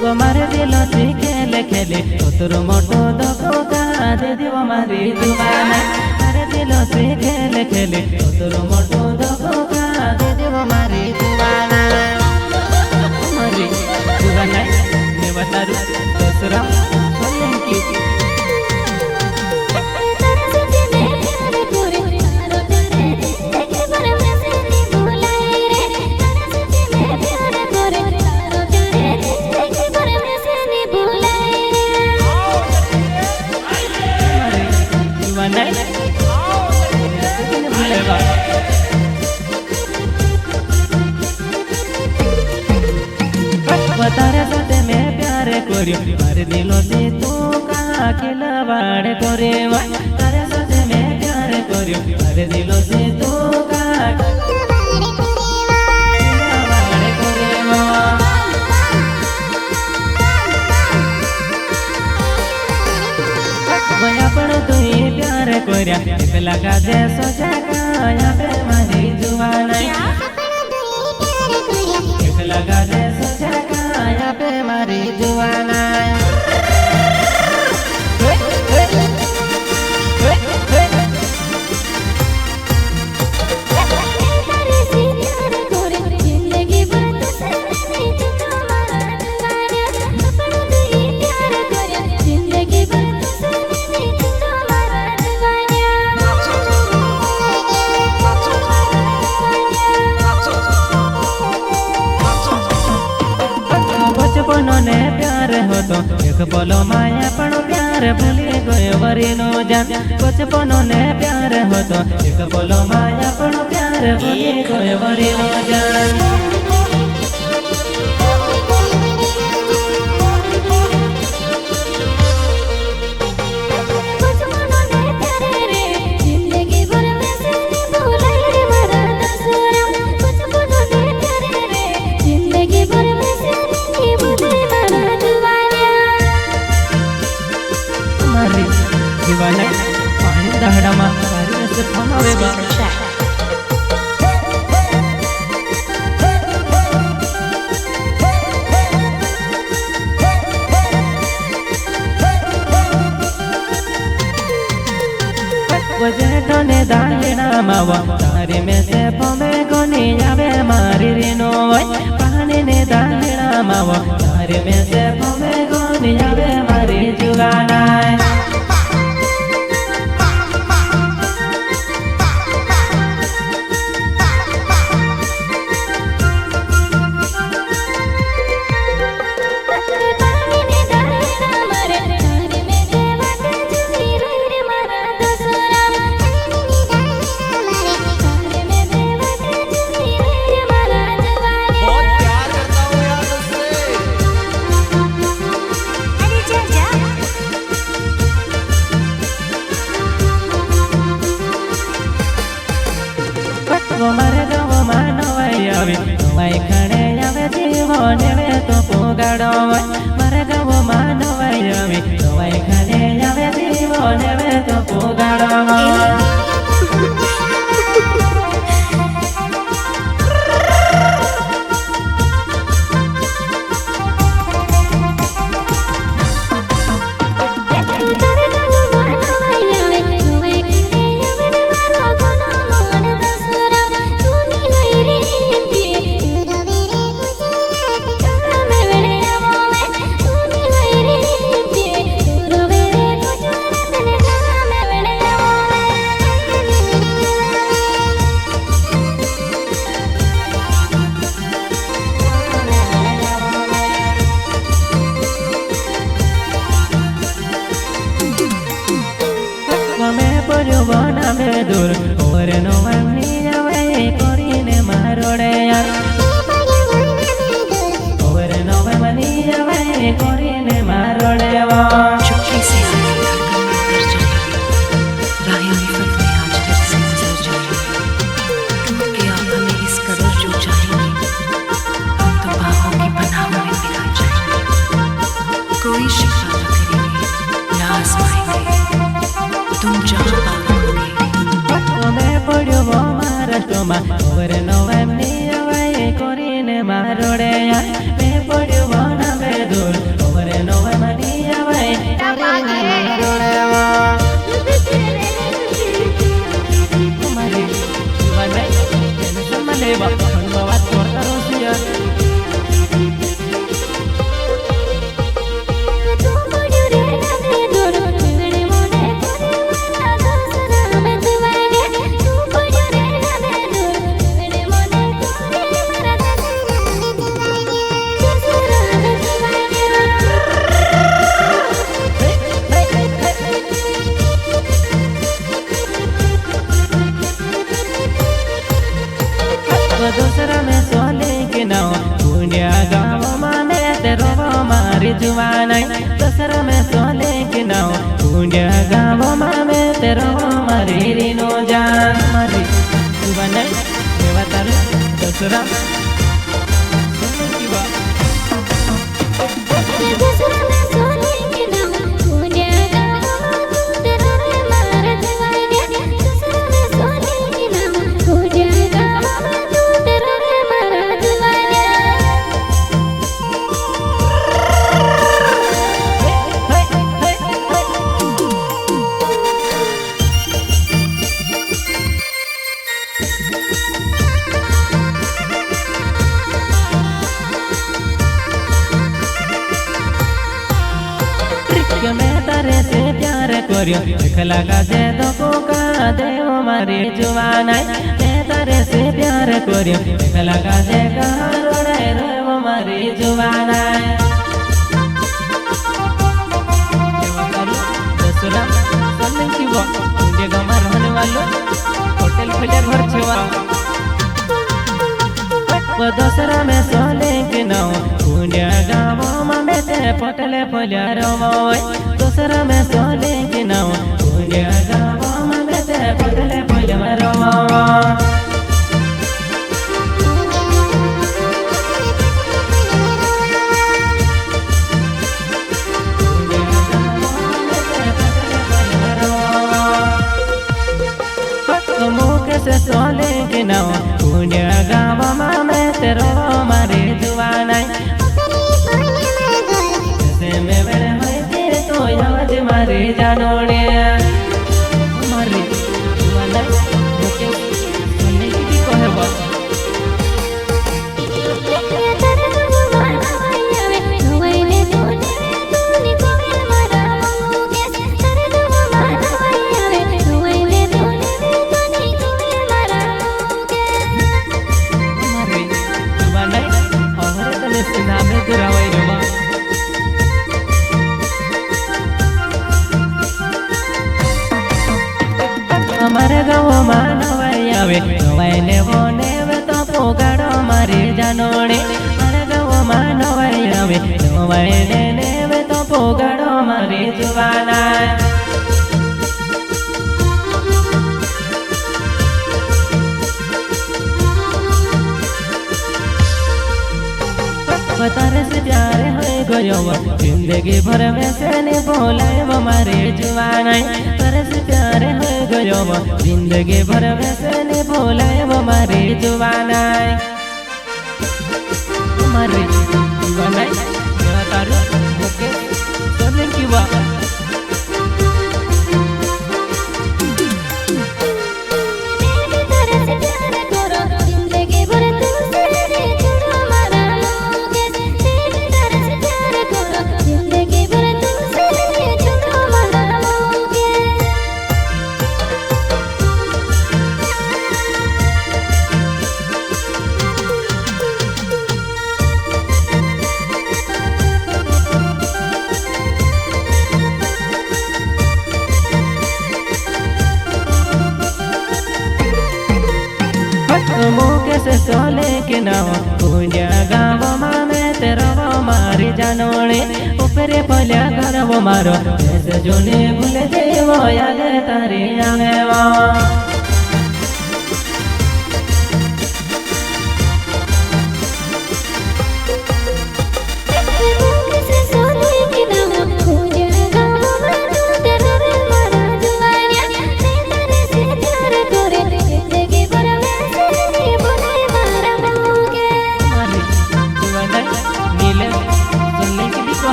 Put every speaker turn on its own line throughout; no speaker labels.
वो मारे दिलो से खेले खेले उतरो मोटो धोखा दे दियो मारी जुबाना मारे दिलो से खेले खेले उतरो मोटो धोखा दे दियो मारी जुबाना मारी जुबाना ने बतारू दूसरा सोलंकी तारे साथे मैं प्यार करियो मारे दिलो से तू का खिलवाड़ करे तारे साथे मैं प्यार करियो मारे दिलो से तू का खिलवाड़ करे वया पण तू प्यार करया एकला का दे सोचा का या पे मारी जुवाना एकला का दे सोचा या पे मारी जुवाना बचपनों ने प्यार हो तो एक पलो माया पण प्यार भूली गयो वरी नो जान बचपनों ने प्यार हो तो एक पलो माया पण प्यार भूली गयो वरी नो जान पानी दहड़ा मा सारी से फमावे बा वजह ने दालेना मावा तारे में से फमे कोनी आवे मारी रिनो पानी ने दालेना मावा तारे में से फमे कोनी आवे मारी जुगाना वो मारे गाँव मानवाई आवे वाई खड़े आवे जीवो नेवे तो पुगाड़ो मारे गाँव मानवाई आवे वाई खड़े आवे जीवो नेवे तो पुगाड़ो बना में दूर और नो मनी जावे कोरी ने मारोड़े यार और नो मनी जावे कोरी ने मारोड़े वा
चुपके से राहियों की फत में आज फिर से गुजर जाएगी तुम क्या हमें इस कदर जो चाहेंगे हम तो बाहों की पनाह में मिला जाएंगे कोई शिकवा न करेंगे ना आजमाएंगे तुम जहाँ
पड़ो वो महाराष्ट्र में और नवे कोरी ने मारोड़े मैं पड़ो वो ना दूर जुवानाई दसरा में सोले के नाव कुंडिया गाँव में तेरो मारी रीनो जान मारी जुवानाई देवा तारू दसरा मैं तारे से प्यार करियो देखला का जे दो का देव मारी जुवानाई मैं तारे से प्यार करियो देखला का जे का रोड़े देव मारी जुवानाई दसरा चलने की वो ये गमा रहने वालों होटल खुले घर छुआ वो दसरा में सोले के नाव कुंडिया गाँव में ते पटले फुलिया मोय दसरा में सोले के नाव कुंडिया गाँव में ते पटले फुलिया मोय से सोले के नाव कुंडिया गाँव में तेरो मारी जुवानाई जैसे में बड़े होए तेरे तो याद मारी जानोड़े मारी जुवानाई मुझे सुनने की भी कोई बात हमारे गाँव मानवाई आवे नवाईने बोने वे तो पोगाड़ो मारी जानोड़े हमारे गाँव मानवाई आवे नवाईने वे तो पोगाड़ो मारी जुवानाई तारे से प्यार है गयो जिंदगी भर में से नहीं बोलाए वो मारे जुवानाई तारे से प्यार है गयो जिंदगी भर में से नहीं बोलाए वो मारे जुवानाई मारे जुवानाई तारू ओके चलने की बात मुके से सोले के नाव कुंडिया गाँव में तेरो मारी जानोड़े ऊपरे पलिया घर वो मारो जैसे जोने भूले देवो याद तारी आवे वो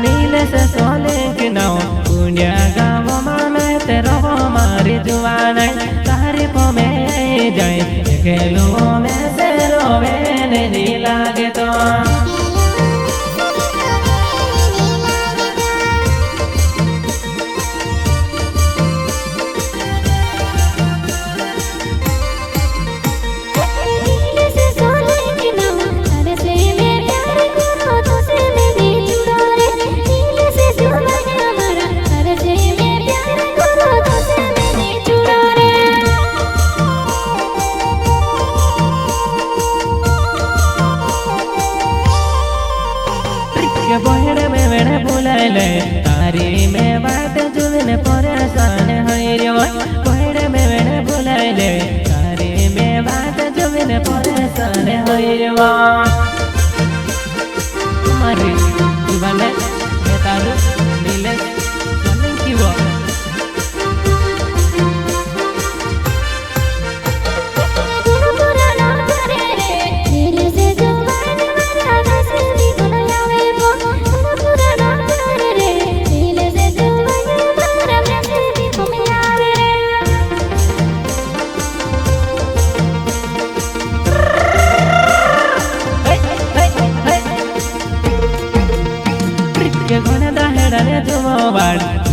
नीले से सोले के नाव कुंडिया गाँव में तेरो मारी जुवानाई तारीफ में जाए खेलो में से रोवे नहीं लागे तो ગયવા મારી જીવને એ તારું નીલે સોલંકી વા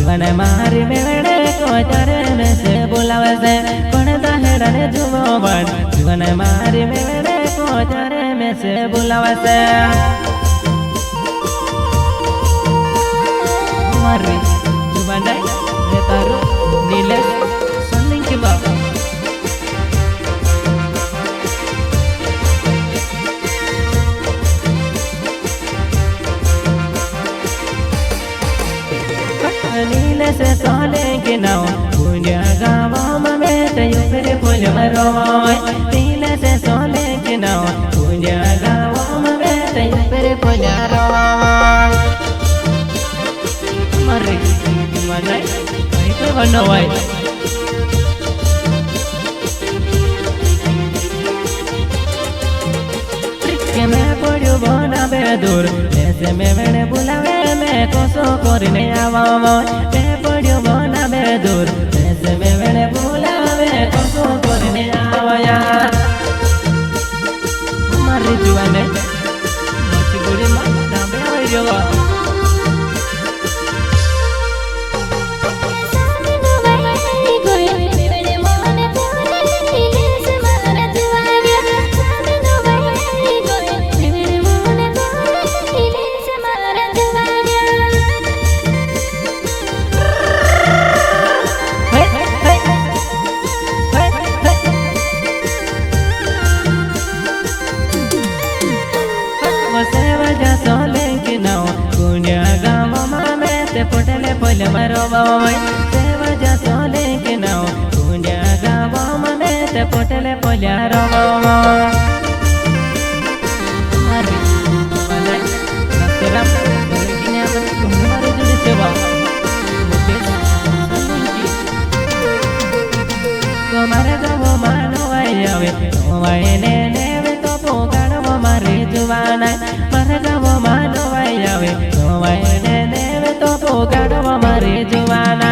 જીવને મારી મેળે કોચરે ને સે બોલાવે છે પણ દાહેડાને જુઓ બળ જીવને મારી મેળે કોચરે ને સે બોલાવે છે મારી જીવને એ તારું નીલે સોલંકી બાબા नीले से सोले के नाव पुण्य गाँव में तयु फिर फूल मरोय नीले से सोले के नाव पुण्य गाँव में तयु फिर फूल मरोय मरे मरे कहीं तो बनवाई के मैं पड़ू बना बेदूर ऐसे में मैंने बुलावे मैं कोसो करने आवा मैं पड़ू बना बेदूर ऐसे में मैंने बुलावे कोसो करने आवा यार मारी जुआने मची बुरी माँ नामे आयोगा पोटले पोले मरो बाई ते वजह सोले के नाव पुण्य गाँव मने ते पोटले पोले रो मारी मने नसेरा किने अपन तुम्हारे जुड़ी सेवा तुम्हारे गाँव मानो आवे तुम्हारे ने तो पोगाड़ो मारी जुवाना मारे गाँव मानो आवे तुम्हारे तो पोगाड़ो मारी जुवाना